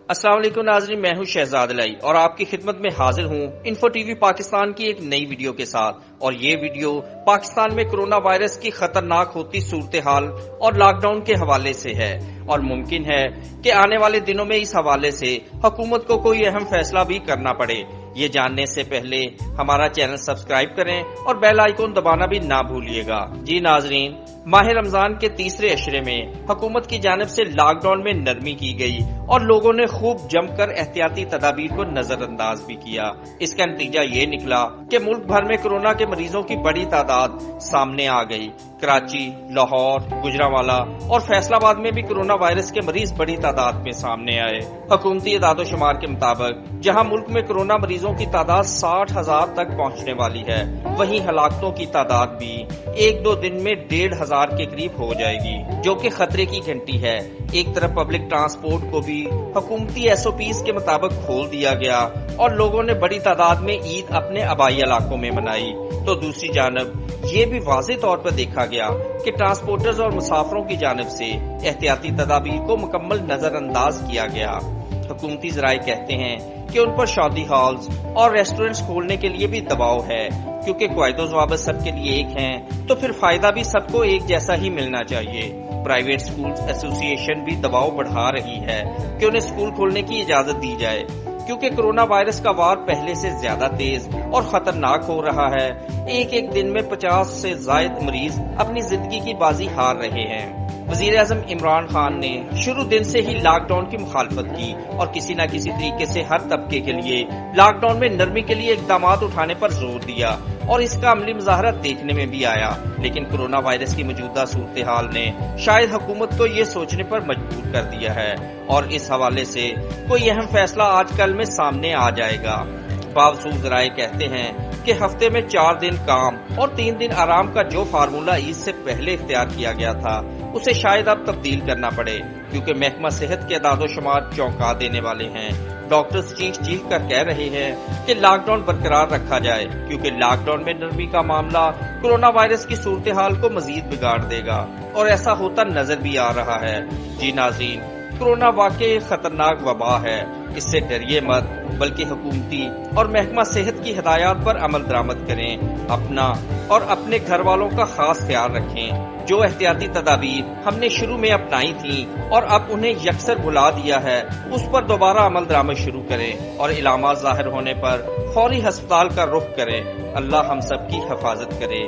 السلام علیکم ناظرین، میں ہوں شہزاد علی اور آپ کی خدمت میں حاضر ہوں انفو ٹی وی پاکستان کی ایک نئی ویڈیو کے ساتھ۔ اور یہ ویڈیو پاکستان میں کرونا وائرس کی خطرناک ہوتی صورتحال اور لاک ڈاؤن کے حوالے سے ہے، اور ممکن ہے کہ آنے والے دنوں میں اس حوالے سے حکومت کو کوئی اہم فیصلہ بھی کرنا پڑے۔ یہ جاننے سے پہلے ہمارا چینل سبسکرائب کریں اور بیل آئیکن دبانا بھی نہ بھولیے گا۔ جی ناظرین، ماہ رمضان کے تیسرے عشرے میں حکومت کی جانب سے لاک ڈاؤن میں نرمی کی گئی اور لوگوں نے خوب جم کر احتیاطی تدابیر کو نظر انداز بھی کیا۔ اس کا نتیجہ یہ نکلا کہ ملک بھر میں کورونا کے مریضوں کی بڑی تعداد سامنے آ گئی۔ کراچی، لاہور، گجرانوالہ اور فیصل آباد میں بھی کورونا وائرس کے مریض بڑی تعداد میں سامنے آئے۔ حکومتی اعداد و شمار کے مطابق جہاں ملک میں کورونا مریضوں کی تعداد 60,000 تک پہنچنے والی ہے، وہیں ہلاکتوں کی تعداد بھی 1-2 دن میں 1,500 کے قریب ہو جائے گی، جو کہ خطرے کی گھنٹی ہے۔ ایک طرف پبلک ٹرانسپورٹ کو بھی حکومتی SOPs کے مطابق کھول دیا گیا اور لوگوں نے بڑی تعداد میں عید اپنے آبائی علاقوں میں منائی، تو دوسری جانب یہ بھی واضح طور پر دیکھا گیا کہ ٹرانسپورٹرز اور مسافروں کی جانب سے احتیاطی تدابیر کو مکمل نظر انداز کیا گیا۔ حکومتی ذرائع کہتے ہیں کہ ان پر شادی ہالز اور ریسٹورنٹس کھولنے کے لیے بھی دباؤ ہے، کیونکہ قواعد و ضوابط سب کے لیے ایک ہیں تو پھر فائدہ بھی سب کو ایک جیسا ہی ملنا چاہیے۔ پرائیویٹ سکولز ایسوسی ایشن بھی دباؤ بڑھا رہی ہے کہ انہیں سکول کھولنے کی اجازت دی جائے، کیونکہ کورونا وائرس کا وار پہلے سے زیادہ تیز اور خطرناک ہو رہا ہے۔ ایک دن میں 50 سے زائد مریض اپنی زندگی کی بازی ہار رہے ہیں۔ وزیر اعظم عمران خان نے شروع دن سے ہی لاک ڈاؤن کی مخالفت کی اور کسی نہ کسی طریقے سے ہر طبقے کے لیے لاک ڈاؤن میں نرمی کے لیے اقدامات اٹھانے پر زور دیا، اور اس کا عملی مظاہرہ دیکھنے میں بھی آیا۔ لیکن کورونا وائرس کی موجودہ صورتحال نے شاید حکومت کو یہ سوچنے پر مجبور کر دیا ہے، اور اس حوالے سے کوئی اہم فیصلہ آج کل میں سامنے آ جائے گا۔ باوجود ذرائع کہتے ہیں کہ ہفتے میں 4 دن کام اور 3 دن آرام کا جو فارمولہ عید سے پہلے اختیار کیا گیا تھا، اسے شاید اب تبدیل کرنا پڑے، کیونکہ محکمہ صحت کے اعداد و شمار چونکا دینے والے ہیں۔ ڈاکٹرز چیخ کر کہہ رہے ہیں کہ لاک ڈاؤن برقرار رکھا جائے، کیونکہ لاک ڈاؤن میں نرمی کا معاملہ کورونا وائرس کی صورتحال کو مزید بگاڑ دے گا، اور ایسا ہوتا نظر بھی آ رہا ہے۔ جی ناظرین، کورونا واقعی خطرناک وبا ہے، اس سے ڈریے مت، بلکہ حکومتی اور محکمہ صحت کی ہدایات پر عمل درآمد کریں، اپنا اور اپنے گھر والوں کا خاص خیال رکھیں۔ جو احتیاطی تدابیر ہم نے شروع میں اپنائی تھیں اور اب انہیں یکسر بھلا دیا ہے، اس پر دوبارہ عمل درآمد شروع کریں، اور علامات ظاہر ہونے پر فوری ہسپتال کا رخ کریں۔ اللہ ہم سب کی حفاظت کرے۔